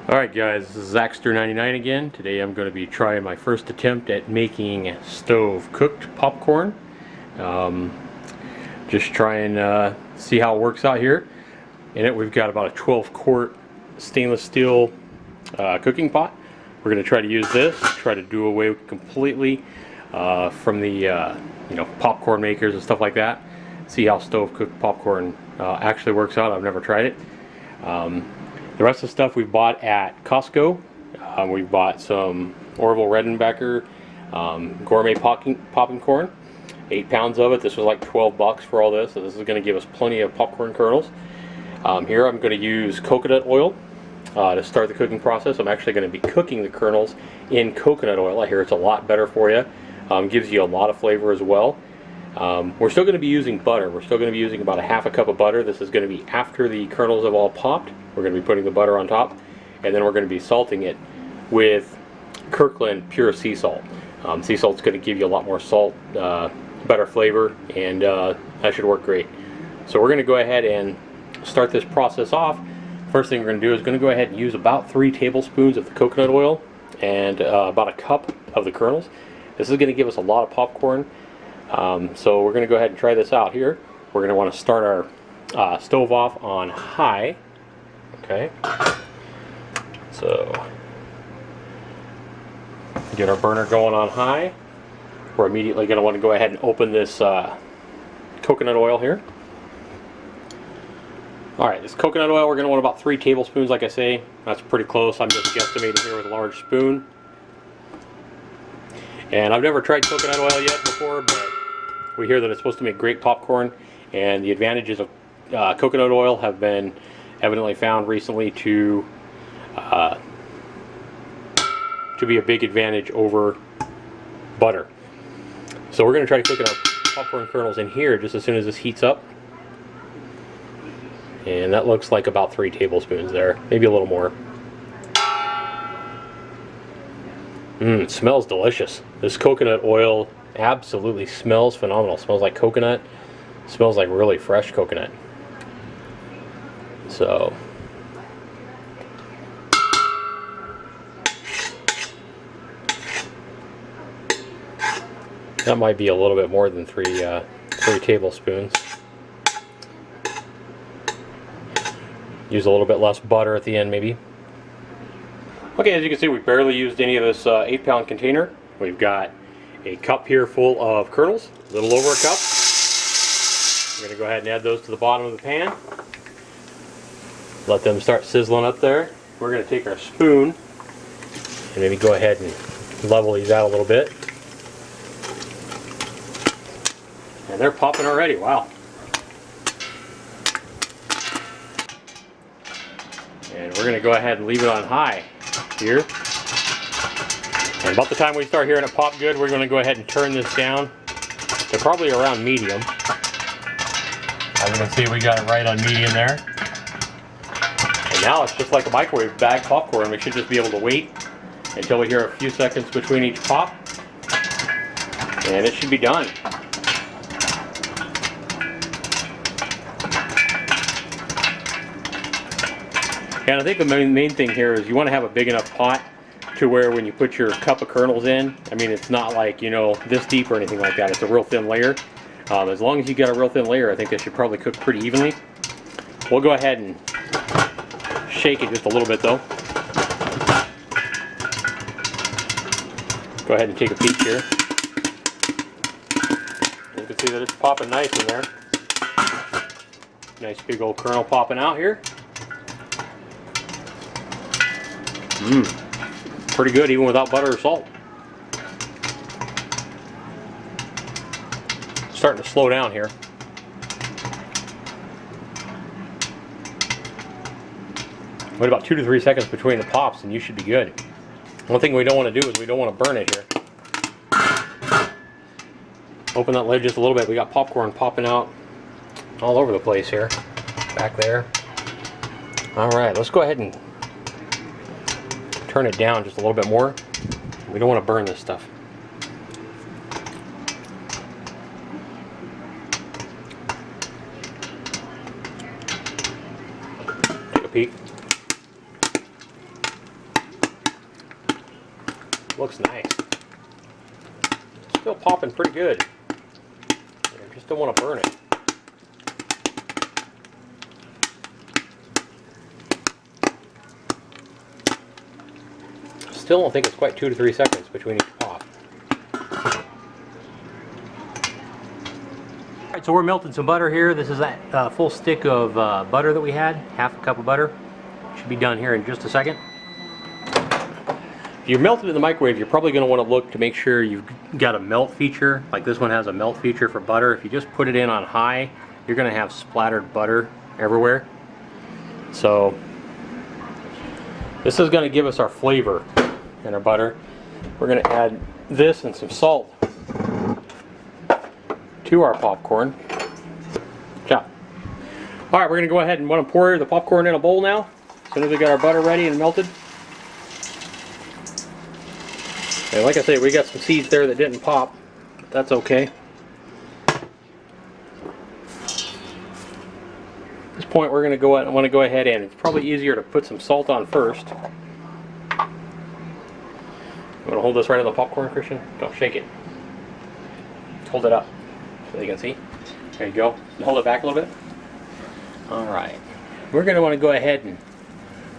Alright guys, this is Zaxter99 again. Today I'm going to be trying my first attempt at making stove cooked popcorn. Just try and see how it works out here. In it we've got about a 12 quart stainless steel cooking pot. We're going to try to use this, try to do away completely from the popcorn makers and stuff like that. See how stove cooked popcorn actually works out. I've never tried it. The rest of the stuff we've bought at Costco. We've bought some Orville Redenbacher gourmet popping corn, 8 pounds of it. This was like 12 bucks for all this, so this is going to give us plenty of popcorn kernels. Here I'm going to use coconut oil to start the cooking process. I'm actually going to be cooking the kernels in coconut oil. I hear it's a lot better for you. Gives you a lot of flavor as well. We're still going to be using butter. We're still going to be using about a half a cup of butter. This is going to be after the kernels have all popped. We're going to be putting the butter on top, and then we're going to be salting it with Kirkland pure sea salt. Sea salt's going to give you a lot more salt, better flavor, and that should work great. So we're going to go ahead and start this process off. First thing we're going to do is going to go ahead and use about 3 tablespoons of the coconut oil and about a cup of the kernels. This is going to give us a lot of popcorn. So we're going to go ahead and try this out here. We're going to want to start our stove off on high. Okay. So get our burner going on high. We're immediately going to want to go ahead and open this coconut oil here. Alright, this coconut oil, we're going to want about 3 tablespoons, like I say. That's pretty close. I'm just guesstimating here with a large spoon. And I've never tried coconut oil yet before, but we hear that it's supposed to make great popcorn, and the advantages of coconut oil have been evidently found recently to be a big advantage over butter. So we're going to try cooking our popcorn kernels in here just as soon as this heats up. And that looks like about 3 tablespoons there, maybe a little more. It smells delicious. This coconut oil absolutely smells phenomenal. It smells like coconut. It smells like really fresh coconut. So that might be a little bit more than 3 tablespoons. Use a little bit less butter at the end maybe. Okay, as you can see, we barely used any of this 8-pound container. We've got a cup here full of kernels, a little over a cup. We're going to go ahead and add those to the bottom of the pan. Let them start sizzling up there. We're going to take our spoon and maybe go ahead and level these out a little bit. And they're popping already, wow. And we're going to go ahead and leave it on high here. And about the time we start hearing it pop good, we're going to go ahead and turn this down to probably around medium. As you can see, we got it right on medium there. And now it's just like a microwave bag popcorn. We should just be able to wait until we hear a few seconds between each pop, and it should be done. And I think the main thing here is you want to have a big enough pot to where when you put your cup of kernels in, I mean, it's not like, you know, this deep or anything like that. It's a real thin layer. As long as you got a real thin layer, I think they should probably cook pretty evenly. We'll go ahead and shake it just a little bit though. Go ahead and take a peek here. You can see that it's popping nice in there. Nice big old kernel popping out here. Pretty good even without butter or salt. Starting to slow down here. Wait about 2 to 3 seconds between the pops and you should be good. One thing we don't want to do is we don't want to burn it here. Open that lid just a little bit. We got popcorn popping out all over the place here. Back there. Alright, let's go ahead and turn it down just a little bit more. We don't want to burn this stuff. Take a peek. Looks nice. Still popping pretty good. I just don't want to burn it. Still don't think it's quite 2 to 3 seconds between each pop. Alright, so we're melting some butter here. This is that full stick of butter that we had, half a cup of butter. Should be done here in just a second. If you're melting in the microwave, you're probably going to want to look to make sure you've got a melt feature. Like this one has a melt feature for butter. If you just put it in on high, you're going to have splattered butter everywhere. So this is going to give us our flavor in our butter. We're going to add this and some salt to our popcorn. Chop. Alright, we're going to go ahead and want to pour the popcorn in a bowl now. As soon as we got our butter ready and melted. And like I say, we got some seeds there that didn't pop, but that's okay. At this point, we're going to want to go ahead and it's probably easier to put some salt on first. You want to hold this right on the popcorn, Christian? Don't shake it. Hold it up so you can see. There you go. Hold it back a little bit. All right. We're going to want to go ahead and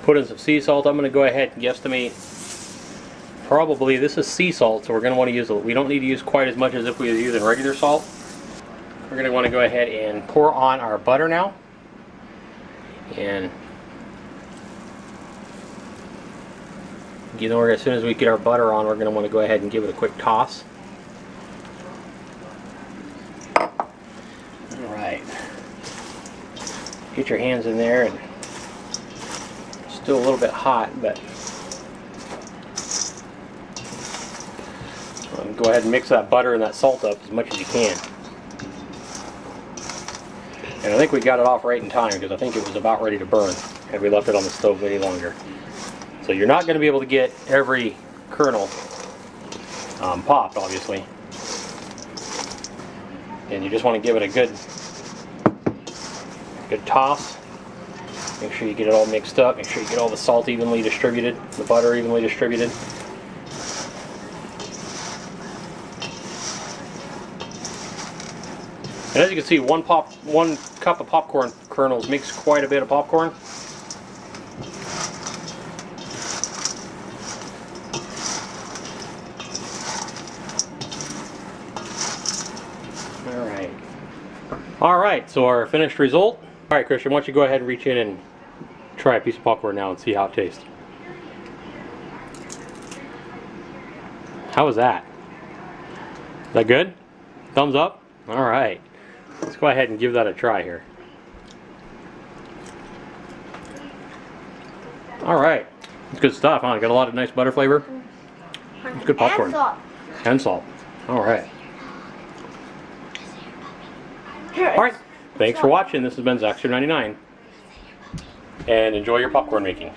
put in some sea salt. I'm going to go ahead and guesstimate. Probably this is sea salt, so we're going to want to use we don't need to use quite as much as if we were using regular salt. We're going to want to go ahead and pour on our butter now. And you know, as soon as we get our butter on, we're going to want to go ahead and give it a quick toss. Alright. Get your hands in there, and it's still a little bit hot, but go ahead and mix that butter and that salt up as much as you can. And I think we got it off right in time because I think it was about ready to burn had we left it on the stove any longer. So you're not going to be able to get every kernel popped, obviously. And you just want to give it a good toss. Make sure you get it all mixed up. Make sure you get all the salt evenly distributed, the butter evenly distributed. And as you can see, one cup of popcorn kernels makes quite a bit of popcorn. Alright, so our finished result. Alright, Christian, why don't you go ahead and reach in and try a piece of popcorn now and see how it tastes. How was that? Is that good? Thumbs up? Alright. Let's go ahead and give that a try here. Alright. It's good stuff, huh? Got a lot of nice butter flavor. It's good popcorn. And salt. And salt. Alright. Alright. Thanks for watching. This has been Zaxter99. And enjoy your popcorn making.